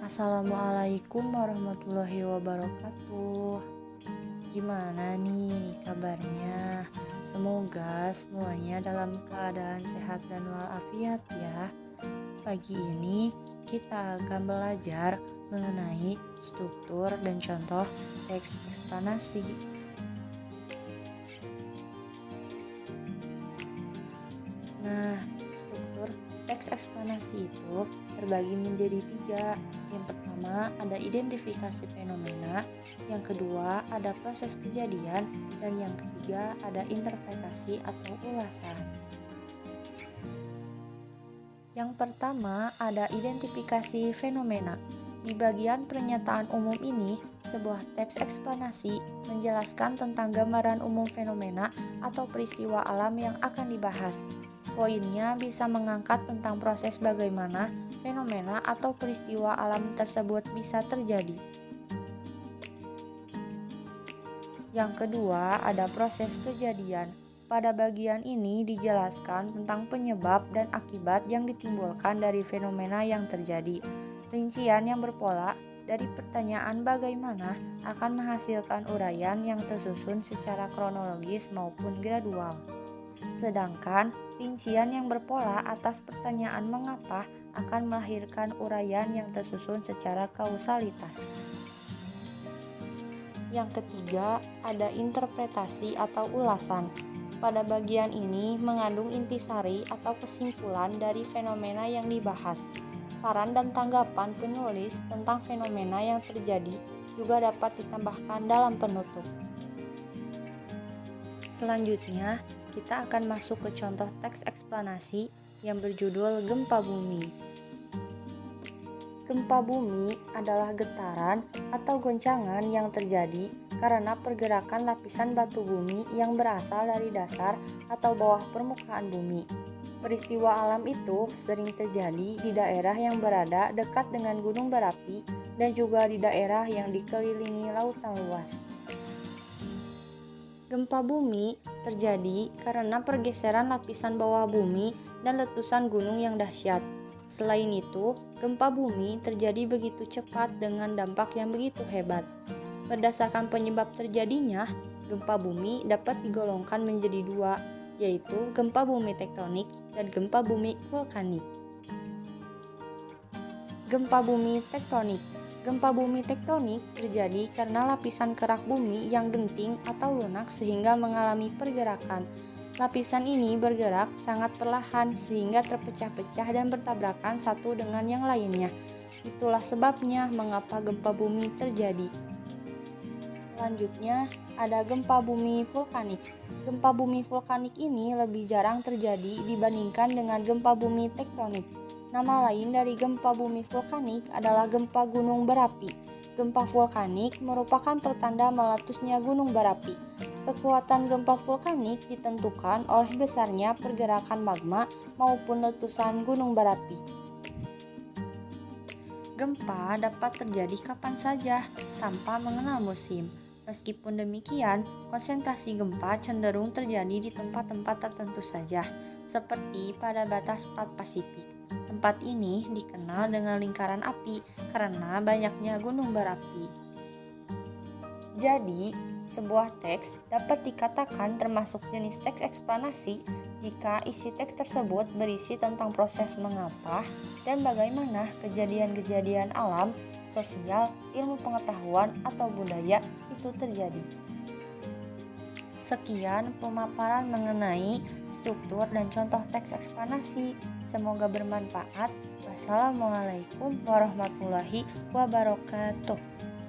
Assalamualaikum warahmatullahi wabarakatuh. Gimana nih kabarnya? Semoga semuanya dalam keadaan sehat dan walafiat ya. Pagi ini kita akan belajar mengenai struktur dan contoh teks eksplanasi. Nah, struktur teks eksplanasi itu terbagi menjadi 3. Yang pertama ada identifikasi fenomena, yang kedua ada proses kejadian, dan yang ketiga ada interpretasi atau ulasan. Yang pertama ada identifikasi fenomena. Di bagian pernyataan umum ini, sebuah teks eksplanasi menjelaskan tentang gambaran umum fenomena atau peristiwa alam yang akan dibahas. Poinnya bisa mengangkat tentang proses bagaimana fenomena atau peristiwa alam tersebut bisa terjadi. Yang kedua, ada proses kejadian. Pada bagian ini dijelaskan tentang penyebab dan akibat yang ditimbulkan dari fenomena yang terjadi. Rincian yang berpola dari pertanyaan bagaimana akan menghasilkan uraian yang tersusun secara kronologis maupun gradual. Sedangkan rincian yang berpola atas pertanyaan mengapa akan melahirkan uraian yang tersusun secara kausalitas. Yang ketiga, ada interpretasi atau ulasan. Pada bagian ini mengandung intisari atau kesimpulan dari fenomena yang dibahas. Saran dan tanggapan penulis tentang fenomena yang terjadi juga dapat ditambahkan dalam penutup. Selanjutnya, kita akan masuk ke contoh teks eksplanasi yang berjudul Gempa Bumi. Gempa bumi adalah getaran atau goncangan yang terjadi karena pergerakan lapisan batu bumi yang berasal dari dasar atau bawah permukaan bumi. Peristiwa alam itu sering terjadi di daerah yang berada dekat dengan gunung berapi dan juga di daerah yang dikelilingi lautan luas. Gempa bumi terjadi karena pergeseran lapisan bawah bumi dan letusan gunung yang dahsyat. Selain itu, gempa bumi terjadi begitu cepat dengan dampak yang begitu hebat. Berdasarkan penyebab terjadinya, gempa bumi dapat digolongkan menjadi 2, yaitu gempa bumi tektonik dan gempa bumi vulkanik. Gempa bumi tektonik. Gempa bumi tektonik terjadi karena lapisan kerak bumi yang genting atau lunak sehingga mengalami pergerakan. Lapisan ini bergerak sangat perlahan sehingga terpecah-pecah dan bertabrakan satu dengan yang lainnya. Itulah sebabnya mengapa gempa bumi terjadi. Selanjutnya, ada gempa bumi vulkanik. Gempa bumi vulkanik ini lebih jarang terjadi dibandingkan dengan gempa bumi tektonik. Nama lain dari gempa bumi vulkanik adalah gempa gunung berapi. Gempa vulkanik merupakan pertanda meletusnya gunung berapi. Kekuatan gempa vulkanik ditentukan oleh besarnya pergerakan magma maupun letusan gunung berapi. Gempa dapat terjadi kapan saja tanpa mengenal musim. Meskipun demikian, konsentrasi gempa cenderung terjadi di tempat-tempat tertentu saja, seperti pada batas Plat Pasifik. Tempat ini dikenal dengan lingkaran api karena banyaknya gunung berapi. Jadi, sebuah teks dapat dikatakan termasuk jenis teks eksplanasi jika isi teks tersebut berisi tentang proses mengapa dan bagaimana kejadian-kejadian alam, sosial, ilmu pengetahuan, atau budaya itu terjadi. Sekian pemaparan mengenai struktur dan contoh teks eksplanasi. Semoga bermanfaat. Wassalamualaikum warahmatullahi wabarakatuh.